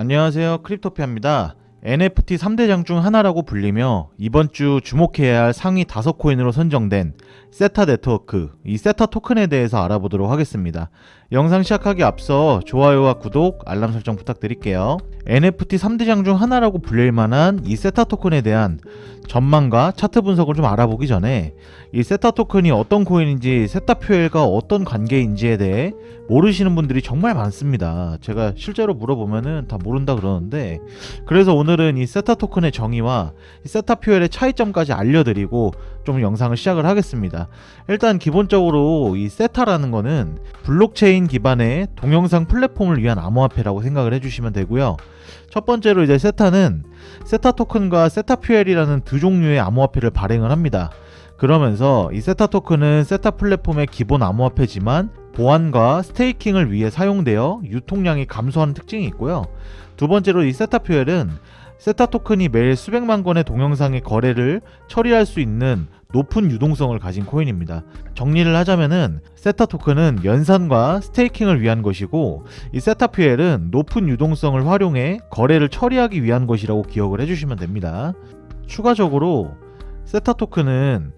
안녕하세요, 크립토피아입니다. NFT 3대장 중 하나라고 불리며 이번 주 주목해야 할 상위 5코인으로 선정된 세타 네트워크, 이 세타 토큰에 대해서 알아보도록 하겠습니다. 영상 시작하기 앞서 좋아요와 구독, 알람 설정 부탁드릴게요. NFT 3대장 중 하나라고 불릴 만한 이 세타 토큰에 대한 전망과 차트 분석을 좀 알아보기 전에 이 세타 토큰이 어떤 코인인지, 세타 퓨엘과 어떤 관계인지에 대해 모르시는 분들이 정말 많습니다. 제가 실제로 물어보면은 다 모른다 그러는데, 그래서 오늘은 이 세타 토큰의 정의와 이 세타 퓨엘의 차이점까지 알려드리고 좀 영상을 시작을 하겠습니다. 일단 기본적으로 이 세타라는 거는 블록체인 기반의 동영상 플랫폼을 위한 암호화폐라고 생각을 해주시면 되고요. 첫 번째로 이제 세타는 세타 토큰과 세타 퓨엘이라는 두 종류의 암호화폐를 발행을 합니다. 그러면서 이 세타 토큰은 세타 플랫폼의 기본 암호화폐지만 보안과 스테이킹을 위해 사용되어 유통량이 감소하는 특징이 있고요. 두 번째로 이 세타 퓨엘은 세타 토큰이 매일 수백만 건의 동영상의 거래를 처리할 수 있는 높은 유동성을 가진 코인입니다. 정리를 하자면은 세타 토큰은 연산과 스테이킹을 위한 것이고, 이 세타 퓨엘은 높은 유동성을 활용해 거래를 처리하기 위한 것이라고 기억을 해주시면 됩니다. 추가적으로 세타 토큰은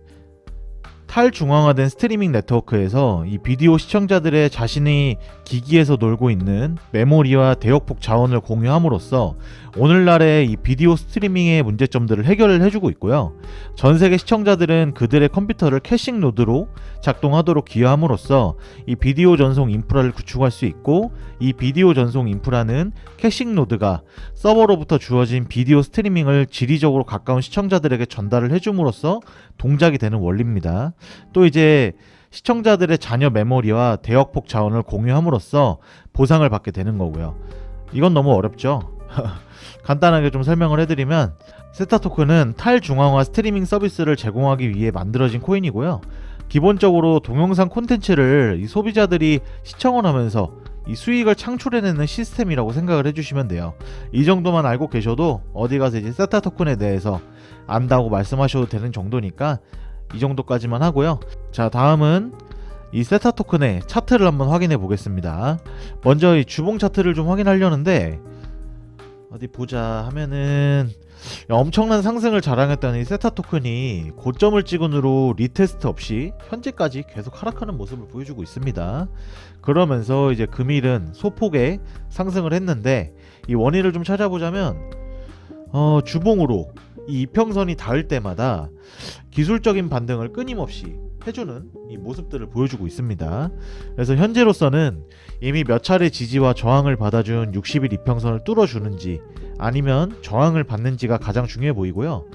탈중앙화된 스트리밍 네트워크에서 이 비디오 시청자들의 자신이 기기에서 놀고 있는 메모리와 대역폭 자원을 공유함으로써 오늘날의 이 비디오 스트리밍의 문제점들을 해결을 해주고 있고요. 전 세계 시청자들은 그들의 컴퓨터를 캐싱 노드로 작동하도록 기여함으로써 이 비디오 전송 인프라를 구축할 수 있고, 이 비디오 전송 인프라는 캐싱 노드가 서버로부터 주어진 비디오 스트리밍을 지리적으로 가까운 시청자들에게 전달을 해줌으로써 동작이 되는 원리입니다. 또 이제 시청자들의 자녀 메모리와 대역폭 자원을 공유함으로써 보상을 받게 되는 거고요. 이건 너무 어렵죠? 간단하게 좀 설명을 해드리면, 세타 토큰은 탈중앙화 스트리밍 서비스를 제공하기 위해 만들어진 코인이고요. 기본적으로 동영상 콘텐츠를 이 소비자들이 시청을 하면서 이 수익을 창출해내는 시스템이라고 생각을 해주시면 돼요. 이 정도만 알고 계셔도 어디 가서 이제 세타 토큰에 대해서 안다고 말씀하셔도 되는 정도니까 이 정도까지만 하고요. 자, 다음은 이 세타 토큰의 차트를 한번 확인해 보겠습니다. 먼저 이 주봉 차트를 좀 확인하려는데, 어디 보자 하면은 엄청난 상승을 자랑했던 이 세타 토큰이 고점을 찍은 후로 리테스트 없이 현재까지 계속 하락하는 모습을 보여주고 있습니다. 그러면서 이제 금일은 소폭의 상승을 했는데, 이 원인을 좀 찾아보자면 주봉으로 이 이평선이 닿을 때마다 기술적인 반등을 끊임없이 해주는 이 모습들을 보여주고 있습니다. 그래서 현재로서는 이미 몇 차례 지지와 저항을 받아준 60일 이평선을 뚫어주는지 아니면 저항을 받는지가 가장 중요해 보이고요.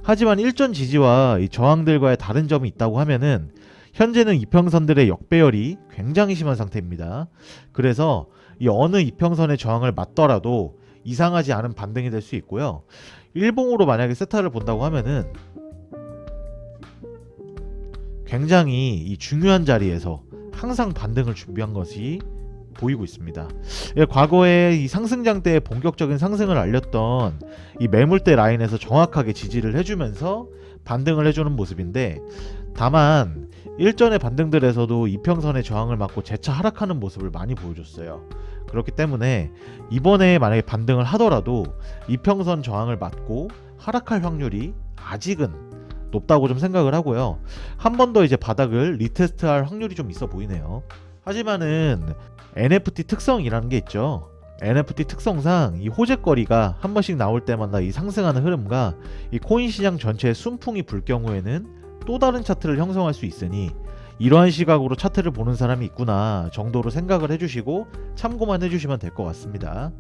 하지만 일전 지지와 이 저항들과의 다른 점이 있다고 하면은 현재는 이평선들의 역배열이 굉장히 심한 상태입니다. 그래서 이 어느 이평선의 저항을 맞더라도 이상하지 않은 반등이 될 수 있고요. 일봉으로 만약에 세타를 본다고 하면은 굉장히 이 중요한 자리에서 항상 반등을 준비한 것이 보이고 있습니다. 과거에 이 상승장 때의 본격적인 상승을 알렸던 이 매물대 라인에서 정확하게 지지를 해주면서 반등을 해주는 모습인데, 다만 일전의 반등들에서도 이평선의 저항을 맞고 재차 하락하는 모습을 많이 보여줬어요. 그렇기 때문에 이번에 만약에 반등을 하더라도 이평선 저항을 맞고 하락할 확률이 아직은 높다고 좀 생각을 하고요. 한 번 더 이제 바닥을 리테스트할 확률이 좀 있어 보이네요. 하지만은 NFT 특성이라는 게 있죠. NFT 특성상 이 호재거리가 한 번씩 나올 때마다 이 상승하는 흐름과 이 코인 시장 전체의 순풍이 불 경우에는 또 다른 차트를 형성할 수 있으니, 이러한 시각으로 차트를 보는 사람이 있구나 정도로 생각을 해주시고 참고만 해주시면 될 것 같습니다.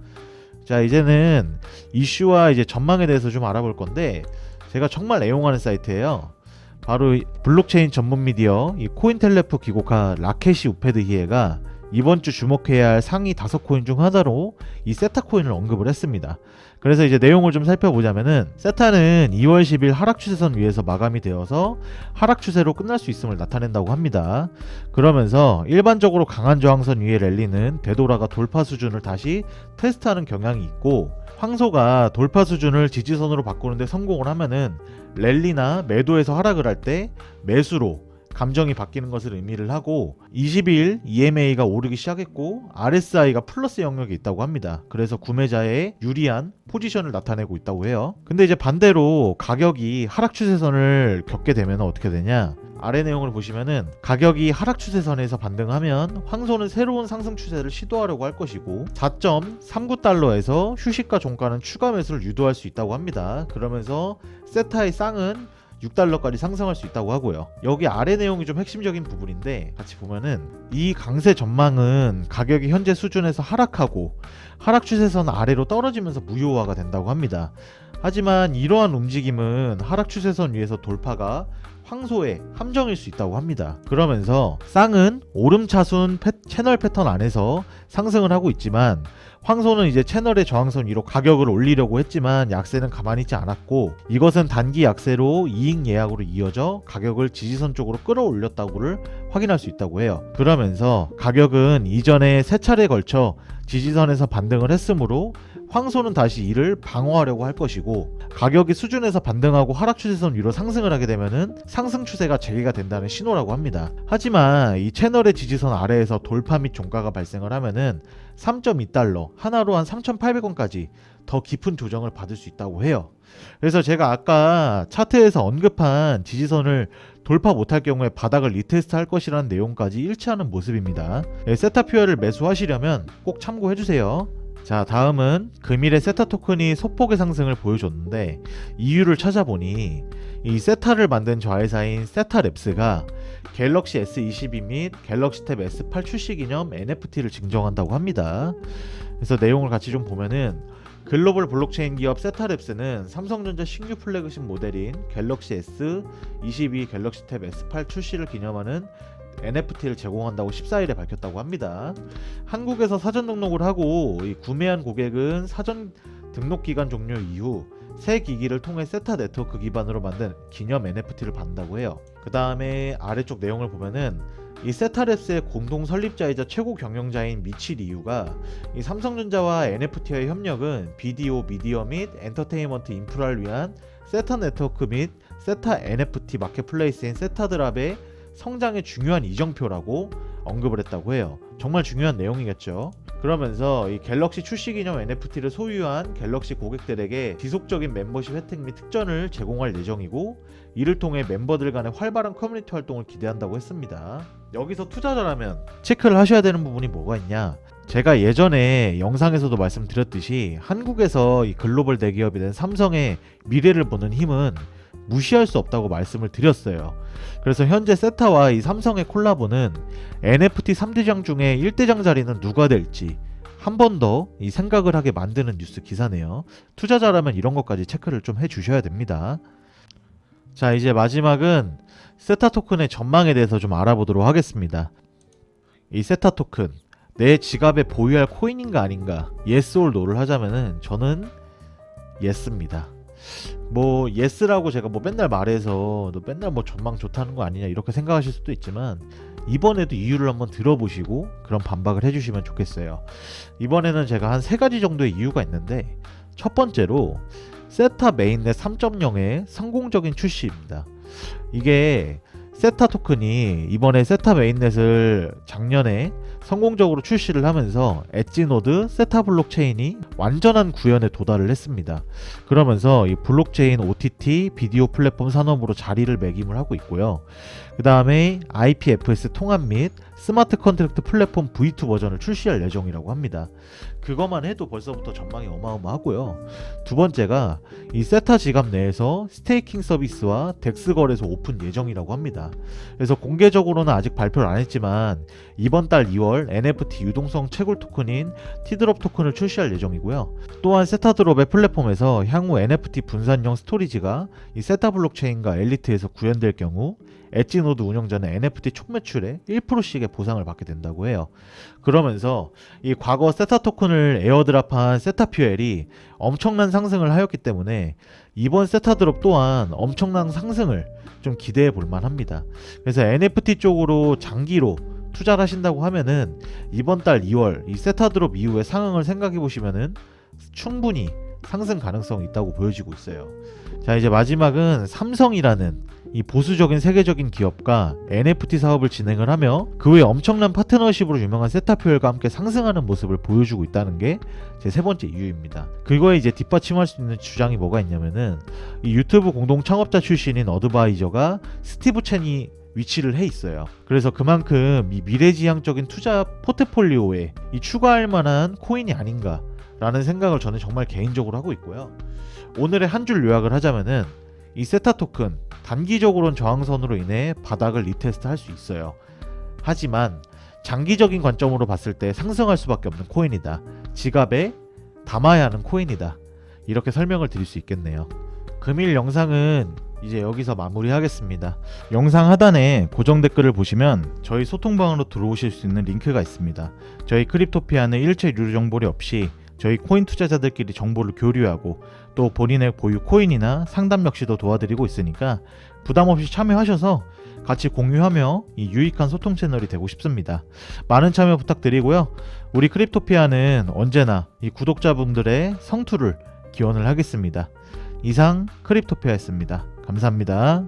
자, 이제는 이슈와 이제 전망에 대해서 좀 알아볼 건데, 제가 정말 애용하는 사이트예요. 바로 블록체인 전문 미디어 이 코인텔레프 기고카 라케시 우페드히에가 이번 주 주목해야 할 상위 5코인 중 하나로 이 세타 코인을 언급을 했습니다. 그래서 이제 내용을 좀 살펴보자면은, 세타는 2월 10일 하락 추세선 위에서 마감이 되어서 하락 추세로 끝날 수 있음을 나타낸다고 합니다. 그러면서 일반적으로 강한 저항선 위의 랠리는 되돌아가 돌파 수준을 다시 테스트하는 경향이 있고, 황소가 돌파 수준을 지지선으로 바꾸는데 성공을 하면은 랠리나 매도에서 하락을 할 때 매수로 감정이 바뀌는 것을 의미를 하고 22일 EMA가 오르기 시작했고 RSI가 플러스 영역이 있다고 합니다. 그래서 구매자의 유리한 포지션을 나타내고 있다고 해요. 근데 이제 반대로 가격이 하락 추세선을 겪게 되면 어떻게 되냐? 아래 내용을 보시면은 가격이 하락 추세선에서 반등하면 황소는 새로운 상승 추세를 시도하려고 할 것이고 4.39달러에서 휴식과 종가는 추가 매수를 유도할 수 있다고 합니다. 그러면서 세타의 쌍은 6달러까지 상승할 수 있다고 하고요. 여기 아래 내용이 좀 핵심적인 부분인데 같이 보면은 이 강세 전망은 가격이 현재 수준에서 하락하고 하락 추세선 아래로 떨어지면서 무효화가 된다고 합니다. 하지만 이러한 움직임은 하락 추세선 위에서 돌파가 황소의 함정일 수 있다고 합니다. 그러면서 쌍은 오름차순 채널 패턴 안에서 상승을 하고 있지만 황소는 이제 채널의 저항선 위로 가격을 올리려고 했지만 약세는 가만히 있지 않았고 이것은 단기 약세로 이익 예약으로 이어져 가격을 지지선 쪽으로 끌어올렸다고를 확인할 수 있다고 해요. 그러면서 가격은 이전에 세 차례에 걸쳐 지지선에서 반등을 했으므로 황소는 다시 이를 방어하려고 할 것이고 가격이 수준에서 반등하고 하락 추세선 위로 상승을 하게 되면은 상승 추세가 재개가 된다는 신호라고 합니다. 하지만 이 채널의 지지선 아래에서 돌파 및 종가가 발생을 하면은 3.2달러 하나로 한 3,800원까지 더 깊은 조정을 받을 수 있다고 해요. 그래서 제가 아까 차트에서 언급한 지지선을 돌파 못할 경우에 바닥을 리테스트 할 것이라는 내용까지 일치하는 모습입니다. 세타퓨어를 매수하시려면 꼭 참고해주세요. 자, 다음은 금일의 세타 토큰이 소폭의 상승을 보여줬는데 이유를 찾아보니 이 세타를 만든 저회사인 세타랩스가 갤럭시 S22 및 갤럭시 탭 S8 출시 기념 NFT를 증정한다고 합니다. 그래서 내용을 같이 좀 보면은 글로벌 블록체인 기업 세타랩스는 삼성전자 신규 플래그십 모델인 갤럭시 S22 갤럭시 탭 S8 출시를 기념하는 NFT를 제공한다고 14일에 밝혔다고 합니다. 한국에서 사전 등록을 하고 구매한 고객은 사전 등록 기간 종료 이후 새 기기를 통해 세타 네트워크 기반으로 만든 기념 NFT를 받는다고 해요. 그 다음에 아래쪽 내용을 보면은 이 세타랩스의 공동 설립자이자 최고 경영자인 미치 리유가 이 삼성전자와 NFT와의 협력은 비디오, 미디어 및 엔터테인먼트 인프라를 위한 세타 네트워크 및 세타 NFT 마켓플레이스인 세타드랍의 성장의 중요한 이정표라고 언급을 했다고 해요. 정말 중요한 내용이겠죠. 그러면서 이 갤럭시 출시 기념 NFT를 소유한 갤럭시 고객들에게 지속적인 멤버십 혜택 및 특전을 제공할 예정이고 이를 통해 멤버들 간의 활발한 커뮤니티 활동을 기대한다고 했습니다. 여기서 투자자라면 체크를 하셔야 되는 부분이 뭐가 있냐? 제가 예전에 영상에서도 말씀드렸듯이 한국에서 이 글로벌 대기업이 된 삼성의 미래를 보는 힘은 무시할 수 없다고 말씀을 드렸어요. 그래서 현재 세타와 이 삼성의 콜라보는 NFT 3대장 중에 1대장 자리는 누가 될지 한 번 더 이 생각을 하게 만드는 뉴스 기사네요. 투자자라면 이런 것까지 체크를 좀 해주셔야 됩니다. 자, 이제 마지막은 세타 토큰의 전망에 대해서 좀 알아보도록 하겠습니다. 이 세타 토큰 내 지갑에 보유할 코인인가 아닌가 yes or no를 하자면은 저는 yes입니다. 뭐 yes라고 제가 뭐 맨날 말해서 너 맨날 뭐 전망 좋다는 거 아니냐 이렇게 생각하실 수도 있지만 이번에도 이유를 한번 들어보시고 그런 반박을 해주시면 좋겠어요. 이번에는 제가 한 3가지 정도의 이유가 있는데 첫 번째로 세타 메인넷 3.0의 성공적인 출시입니다. 이게 세타 토큰이 이번에 세타 메인넷을 작년에 성공적으로 출시를 하면서 엣지 노드 세타 블록체인이 완전한 구현에 도달을 했습니다. 그러면서 이 블록체인 OTT 비디오 플랫폼 산업으로 자리를 매김을 하고 있고요. 그 다음에 IPFS 통합 및 스마트 컨트랙트 플랫폼 V2 버전을 출시할 예정이라고 합니다. 그것만 해도 벌써부터 전망이 어마어마하고요. 두 번째가 이 세타 지갑 내에서 스테이킹 서비스와 덱스 거래소 오픈 예정이라고 합니다. 그래서 공개적으로는 아직 발표를 안 했지만 이번 달 2월 NFT 유동성 채굴 토큰인 티드롭 토큰을 출시할 예정이고요. 또한 세타드롭의 플랫폼에서 향후 NFT 분산형 스토리지가 이 세타 블록체인과 엘리트에서 구현될 경우 엣지 노드 운영자는 NFT 총 매출의 1%씩의 보상을 받게 된다고 해요. 그러면서 이 과거 세타 토큰을 에어드랍한 세타퓨엘이 엄청난 상승을 하였기 때문에 이번 세타드롭 또한 엄청난 상승을 좀 기대해 볼 만합니다. 그래서 NFT 쪽으로 장기로 투자를 하신다고 하면은 이번 달 2월 이 세타드롭 이후에 상황을 생각해 보시면은 충분히 상승 가능성이 있다고 보여지고 있어요. 자, 이제 마지막은 삼성이라는 이 보수적인 세계적인 기업과 NFT 사업을 진행을 하며 그 외에 엄청난 파트너십으로 유명한 세타퓨얼과 함께 상승하는 모습을 보여주고 있다는 게 제 세 번째 이유입니다. 그거에 이제 뒷받침할 수 있는 주장이 뭐가 있냐면은 이 유튜브 공동 창업자 출신인 어드바이저가 스티브 첸이 위치를 해 있어요. 그래서 그만큼 이 미래지향적인 투자 포트폴리오에 이 추가할 만한 코인이 아닌가라는 생각을 저는 정말 개인적으로 하고 있고요. 오늘의 한 줄 요약을 하자면은 이 세타 토큰 단기적으로는 저항선으로 인해 바닥을 리테스트 할 수 있어요. 하지만 장기적인 관점으로 봤을 때 상승할 수밖에 없는 코인이다. 지갑에 담아야 하는 코인이다. 이렇게 설명을 드릴 수 있겠네요. 금일 영상은 이제 여기서 마무리하겠습니다. 영상 하단에 고정 댓글을 보시면 저희 소통방으로 들어오실 수 있는 링크가 있습니다. 저희 크립토피아는 일체 유료 정보료 없이 저희 코인 투자자들끼리 정보를 교류하고 또 본인의 보유 코인이나 상담 역시도 도와드리고 있으니까 부담없이 참여하셔서 같이 공유하며 이 유익한 소통 채널이 되고 싶습니다. 많은 참여 부탁드리고요. 우리 크립토피아는 언제나 이 구독자분들의 성투를 기원을 하겠습니다. 이상 크립토피아였습니다. 감사합니다.